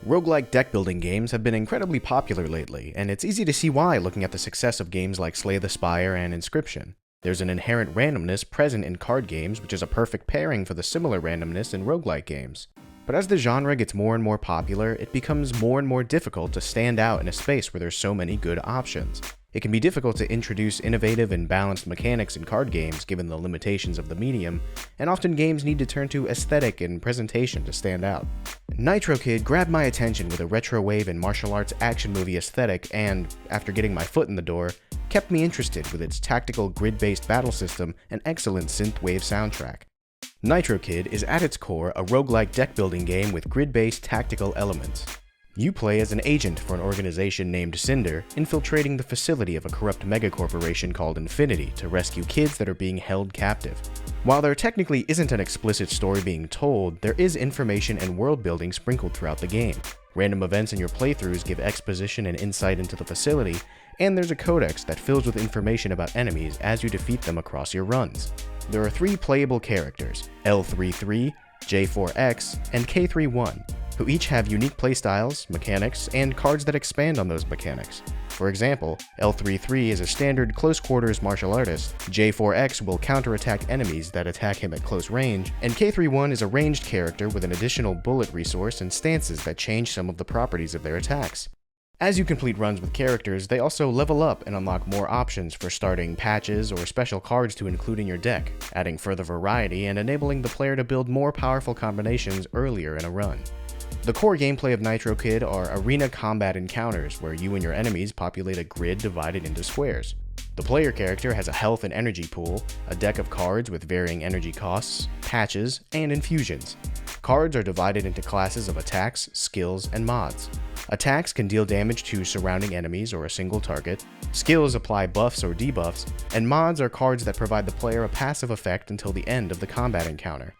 Roguelike deck-building games have been incredibly popular lately, and it's easy to see why looking at the success of games like Slay the Spire and Inscription. There's an inherent randomness present in card games, which is a perfect pairing for the similar randomness in roguelike games. But as the genre gets more and more popular, it becomes more and more difficult to stand out in a space where there's so many good options. It can be difficult to introduce innovative and balanced mechanics in card games given the limitations of the medium, and often games need to turn to aesthetic and presentation to stand out. Nitro Kid grabbed my attention with a retrowave and martial arts action movie aesthetic and, after getting my foot in the door, kept me interested with its tactical grid-based battle system and excellent synthwave soundtrack. Nitro Kid is at its core a roguelike deck-building game with grid-based tactical elements. You play as an agent for an organization named Cinder, infiltrating the facility of a corrupt megacorporation called Infinity to rescue kids that are being held captive. While there technically isn't an explicit story being told, there is information and world building sprinkled throughout the game. Random events in your playthroughs give exposition and insight into the facility, and there's a codex that fills with information about enemies as you defeat them across your runs. There are 3 playable characters, L33, J4X, and K31, who each have unique playstyles, mechanics, and cards that expand on those mechanics. For example, L33 is a standard close-quarters martial artist, J4X will counterattack enemies that attack him at close range, and K31 is a ranged character with an additional bullet resource and stances that change some of the properties of their attacks. As you complete runs with characters, they also level up and unlock more options for starting patches or special cards to include in your deck, adding further variety and enabling the player to build more powerful combinations earlier in a run. The core gameplay of Nitro Kid are arena combat encounters where you and your enemies populate a grid divided into squares. The player character has a health and energy pool, a deck of cards with varying energy costs, patches, and infusions. Cards are divided into classes of attacks, skills, and mods. Attacks can deal damage to surrounding enemies or a single target, skills apply buffs or debuffs, and mods are cards that provide the player a passive effect until the end of the combat encounter.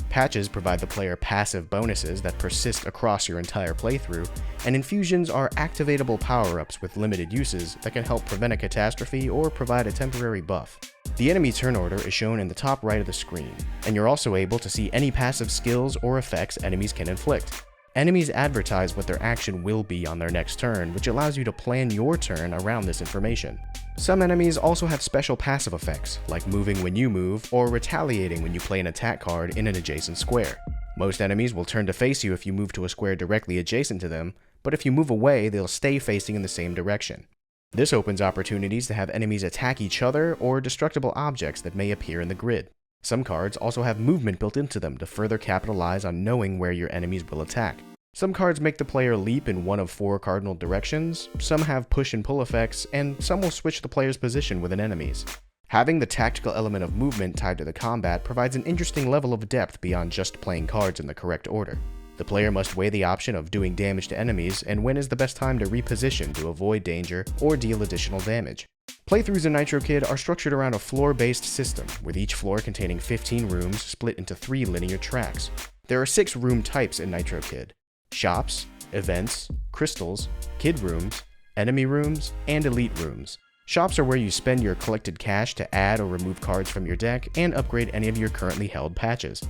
Patches provide the player passive bonuses that persist across your entire playthrough, and infusions are activatable power-ups with limited uses that can help prevent a catastrophe or provide a temporary buff. The enemy turn order is shown in the top right of the screen, and you're also able to see any passive skills or effects enemies can inflict. Enemies advertise what their action will be on their next turn, which allows you to plan your turn around this information. Some enemies also have special passive effects, like moving when you move, or retaliating when you play an attack card in an adjacent square. Most enemies will turn to face you if you move to a square directly adjacent to them, but if you move away, they'll stay facing in the same direction. This opens opportunities to have enemies attack each other or destructible objects that may appear in the grid. Some cards also have movement built into them to further capitalize on knowing where your enemies will attack. Some cards make the player leap in one of 4 cardinal directions, some have push and pull effects, and some will switch the player's position within enemies. Having the tactical element of movement tied to the combat provides an interesting level of depth beyond just playing cards in the correct order. The player must weigh the option of doing damage to enemies and when is the best time to reposition to avoid danger or deal additional damage. Playthroughs in Nitro Kid are structured around a floor-based system, with each floor containing 15 rooms split into 3 linear tracks. There are 6 room types in Nitro Kid: shops, events, crystals, kid rooms, enemy rooms, and elite rooms. Shops are where you spend your collected cash to add or remove cards from your deck and upgrade any of your currently held patches.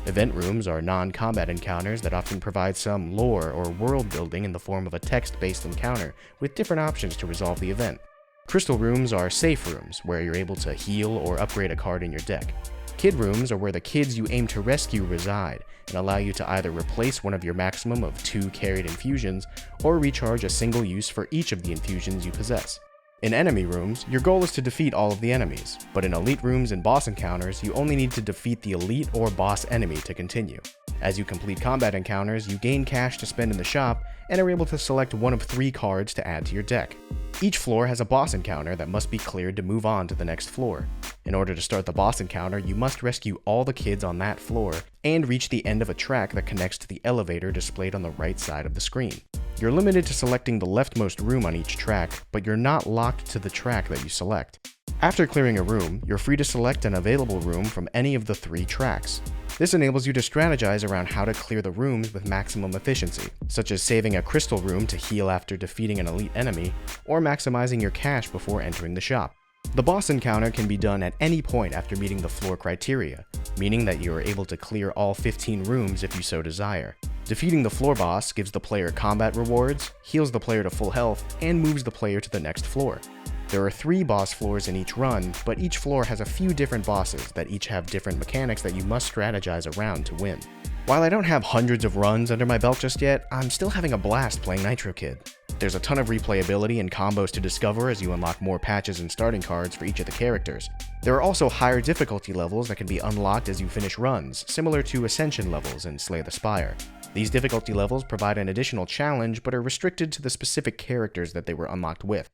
Event rooms are non-combat encounters that often provide some lore or world building in the form of a text-based encounter with different options to resolve the event. Crystal rooms are safe rooms where you're able to heal or upgrade a card in your deck. Kid rooms are where the kids you aim to rescue reside and allow you to either replace one of your maximum of 2 carried infusions or recharge a single use for each of the infusions you possess. In enemy rooms, your goal is to defeat all of the enemies, but in elite rooms and boss encounters, you only need to defeat the elite or boss enemy to continue. As you complete combat encounters, you gain cash to spend in the shop and are able to select one of 3 cards to add to your deck. Each floor has a boss encounter that must be cleared to move on to the next floor. In order to start the boss encounter, you must rescue all the kids on that floor and reach the end of a track that connects to the elevator displayed on the right side of the screen. You're limited to selecting the leftmost room on each track, but you're not locked to the track that you select. After clearing a room, you're free to select an available room from any of the 3 tracks. This enables you to strategize around how to clear the rooms with maximum efficiency, such as saving a crystal room to heal after defeating an elite enemy, or maximizing your cash before entering the shop. The boss encounter can be done at any point after meeting the floor criteria, meaning that you are able to clear all 15 rooms if you so desire. Defeating the floor boss gives the player combat rewards, heals the player to full health, and moves the player to the next floor. There are 3 boss floors in each run, but each floor has a few different bosses that each have different mechanics that you must strategize around to win. While I don't have hundreds of runs under my belt just yet, I'm still having a blast playing Nitro Kid. There's a ton of replayability and combos to discover as you unlock more patches and starting cards for each of the characters. There are also higher difficulty levels that can be unlocked as you finish runs, similar to Ascension levels in Slay the Spire. These difficulty levels provide an additional challenge, but are restricted to the specific characters that they were unlocked with.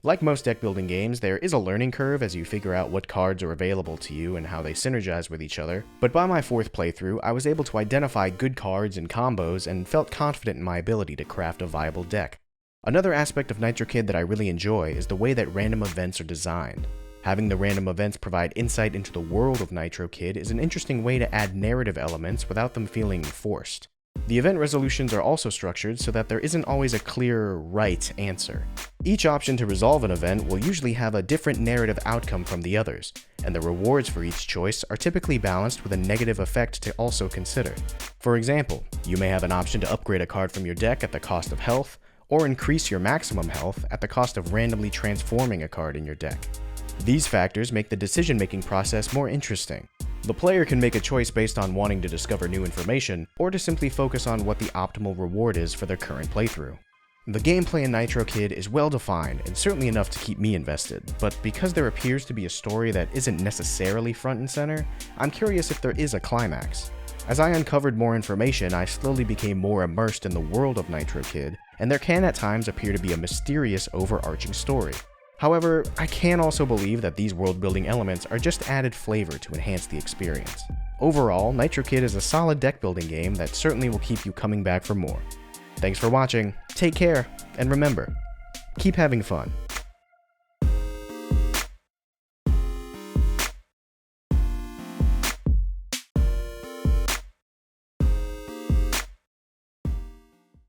Like most deck building games, there is a learning curve as you figure out what cards are available to you and how they synergize with each other, but by my 4th playthrough, I was able to identify good cards and combos and felt confident in my ability to craft a viable deck. Another aspect of Nitro Kid that I really enjoy is the way that random events are designed. Having the random events provide insight into the world of Nitro Kid is an interesting way to add narrative elements without them feeling forced. The event resolutions are also structured so that there isn't always a clear right answer. Each option to resolve an event will usually have a different narrative outcome from the others, and the rewards for each choice are typically balanced with a negative effect to also consider. For example, you may have an option to upgrade a card from your deck at the cost of health, or increase your maximum health at the cost of randomly transforming a card in your deck. These factors make the decision-making process more interesting. The player can make a choice based on wanting to discover new information, or to simply focus on what the optimal reward is for their current playthrough. The gameplay in Nitro Kid is well defined and certainly enough to keep me invested, but because there appears to be a story that isn't necessarily front and center, I'm curious if there is a climax. As I uncovered more information, I slowly became more immersed in the world of Nitro Kid, and there can at times appear to be a mysterious overarching story. However, I can also believe that these world-building elements are just added flavor to enhance the experience. Overall, Nitro Kid is a solid deck-building game that certainly will keep you coming back for more. Thanks for watching, take care, and remember, keep having fun.